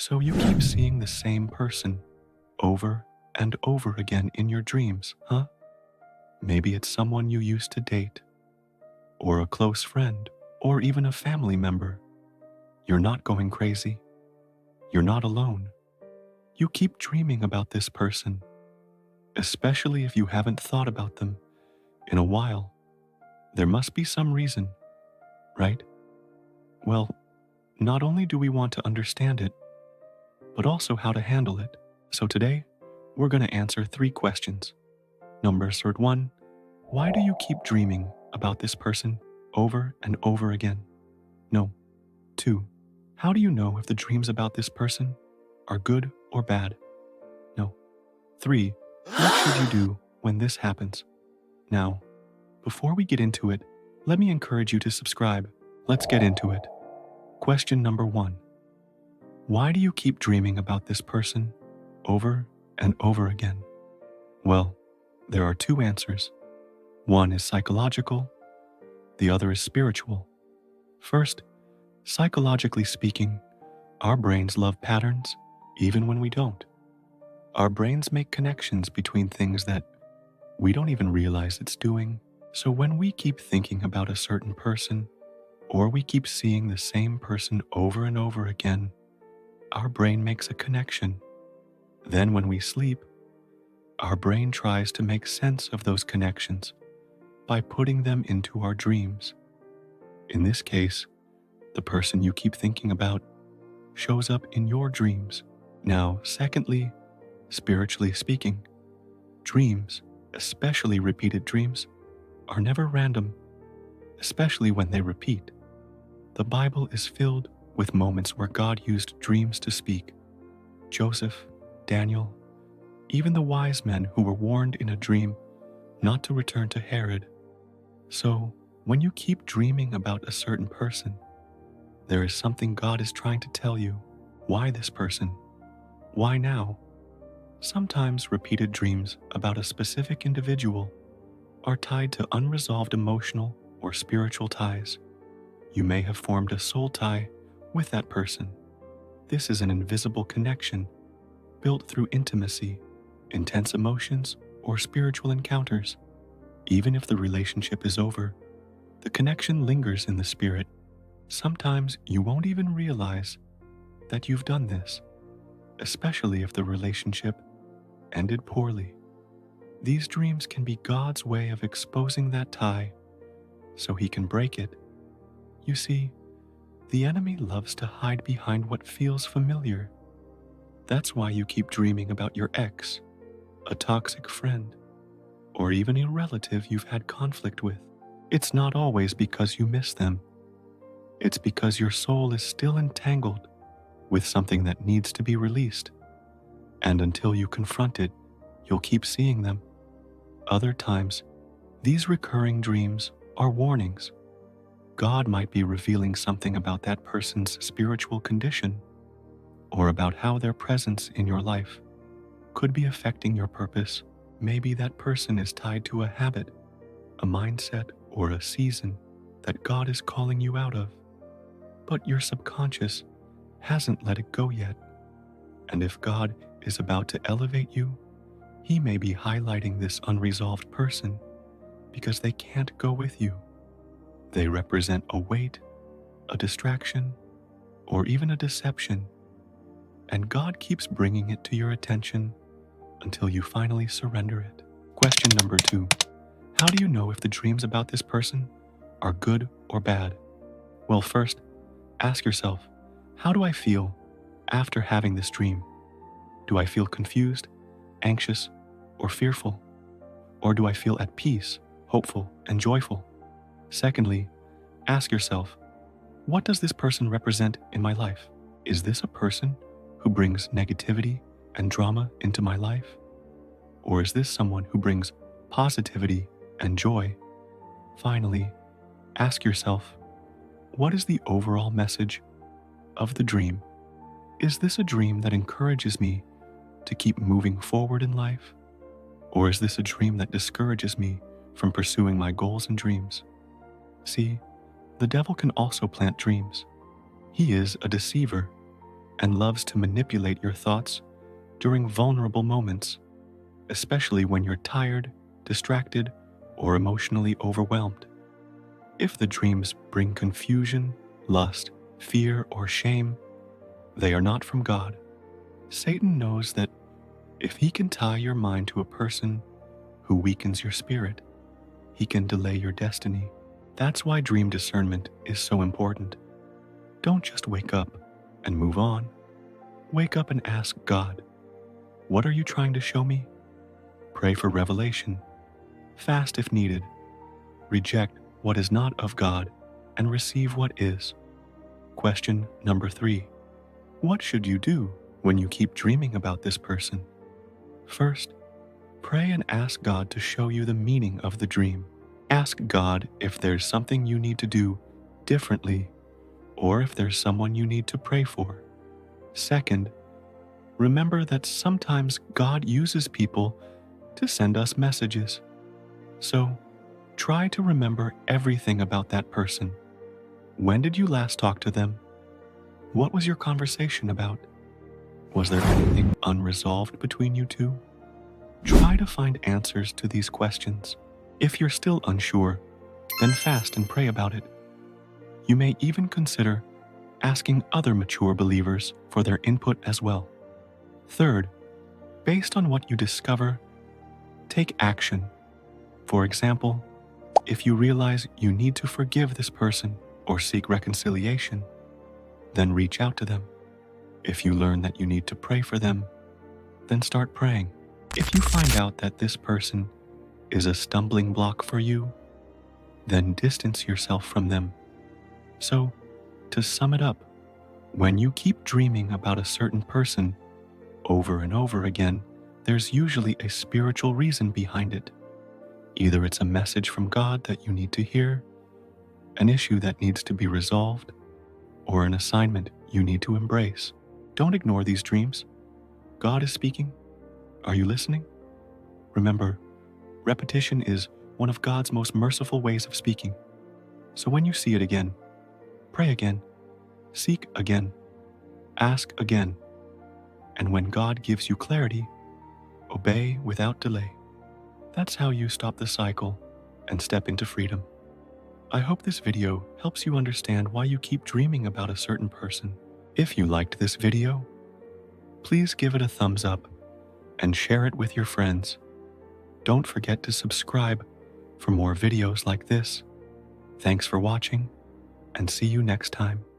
So you keep seeing the same person over and over again in your dreams, huh? Maybe it's someone you used to date, or a close friend, or even a family member. You're not going crazy. You're not alone. You keep dreaming about this person, especially if you haven't thought about them in a while. There must be some reason, right? Well, not only do we want to understand it, but also how to handle it. So today, we're going to answer 3 questions. Number one, why do you keep dreaming about this person over and over again? No. 2, how do you know if the dreams about this person are good or bad? No. 3, what should you do when this happens? Now, before we get into it, let me encourage you to subscribe. Let's get into it. Question number 1. Why do you keep dreaming about this person over and over again? Well, there are 2 answers. One is psychological, the other is spiritual. First, psychologically speaking, our brains love patterns even when we don't. Our brains make connections between things that we don't even realize it's doing. So when we keep thinking about a certain person, or we keep seeing the same person over and over again, our brain makes a connection. Then when we sleep, our brain tries to make sense of those connections by putting them into our dreams. In this case, the person you keep thinking about shows up in your dreams. Now, secondly, spiritually speaking, dreams, especially repeated dreams, are never random, especially when they repeat. The Bible is filled with moments where God used dreams to speak. Joseph, Daniel, even the wise men who were warned in a dream not to return to Herod. So, when you keep dreaming about a certain person, there is something God is trying to tell you. Why this person? Why now? Sometimes repeated dreams about a specific individual are tied to unresolved emotional or spiritual ties. You may have formed a soul tie with that person. This is an invisible connection built through intimacy, intense emotions, or spiritual encounters. Even if the relationship is over, the connection lingers in the spirit. Sometimes you won't even realize that you've done this, especially if the relationship ended poorly. These dreams can be God's way of exposing that tie so He can break it. You see, the enemy loves to hide behind what feels familiar. That's why you keep dreaming about your ex, a toxic friend, or even a relative you've had conflict with. It's not always because you miss them. It's because your soul is still entangled with something that needs to be released. And until you confront it, you'll keep seeing them. Other times, these recurring dreams are warnings. God might be revealing something about that person's spiritual condition, or about how their presence in your life could be affecting your purpose. Maybe that person is tied to a habit, a mindset, or a season that God is calling you out of. But your subconscious hasn't let it go yet. And if God is about to elevate you, He may be highlighting this unresolved person because they can't go with you. They represent a weight, a distraction, or even a deception. And God keeps bringing it to your attention until you finally surrender it. Question number 2. How do you know if the dreams about this person are good or bad? Well, first, ask yourself, how do I feel after having this dream? Do I feel confused, anxious, or fearful? Or do I feel at peace, hopeful, and joyful? Secondly, ask yourself, what does this person represent in my life? Is this a person who brings negativity and drama into my life? Or is this someone who brings positivity and joy? Finally, ask yourself, what is the overall message of the dream? Is this a dream that encourages me to keep moving forward in life? Or is this a dream that discourages me from pursuing my goals and dreams? See, the devil can also plant dreams. He is a deceiver, and loves to manipulate your thoughts during vulnerable moments, especially when you're tired, distracted, or emotionally overwhelmed. If the dreams bring confusion, lust, fear, or shame, they are not from God. Satan knows that if he can tie your mind to a person who weakens your spirit, he can delay your destiny. That's why dream discernment is so important. Don't just wake up and move on. Wake up and ask God, what are you trying to show me? Pray for revelation. Fast if needed. Reject what is not of God and receive what is. Question number 3. What should you do when you keep dreaming about this person? First, pray and ask God to show you the meaning of the dream. Ask God if there's something you need to do differently or if there's someone you need to pray for. Second, remember that sometimes God uses people to send us messages. So, try to remember everything about that person. When did you last talk to them? What was your conversation about? Was there anything unresolved between you two? Try to find answers to these questions. If you're still unsure, then fast and pray about it. You may even consider asking other mature believers for their input as well. Third, based on what you discover, take action. For example, if you realize you need to forgive this person or seek reconciliation, then reach out to them. If you learn that you need to pray for them, then start praying. If you find out that this person is a stumbling block for you, then distance yourself from them. So, to sum it up, when you keep dreaming about a certain person over and over again, there's usually a spiritual reason behind it. Either it's a message from God that you need to hear, an issue that needs to be resolved, or an assignment you need to embrace. Don't ignore these dreams. God is speaking. Are you listening? Remember, repetition is one of God's most merciful ways of speaking. So when you see it again, pray again, seek again, ask again, and when God gives you clarity, obey without delay. That's how you stop the cycle and step into freedom. I hope this video helps you understand why you keep dreaming about a certain person. If you liked this video, please give it a thumbs up and share it with your friends. Don't forget to subscribe for more videos like this. Thanks for watching, and see you next time.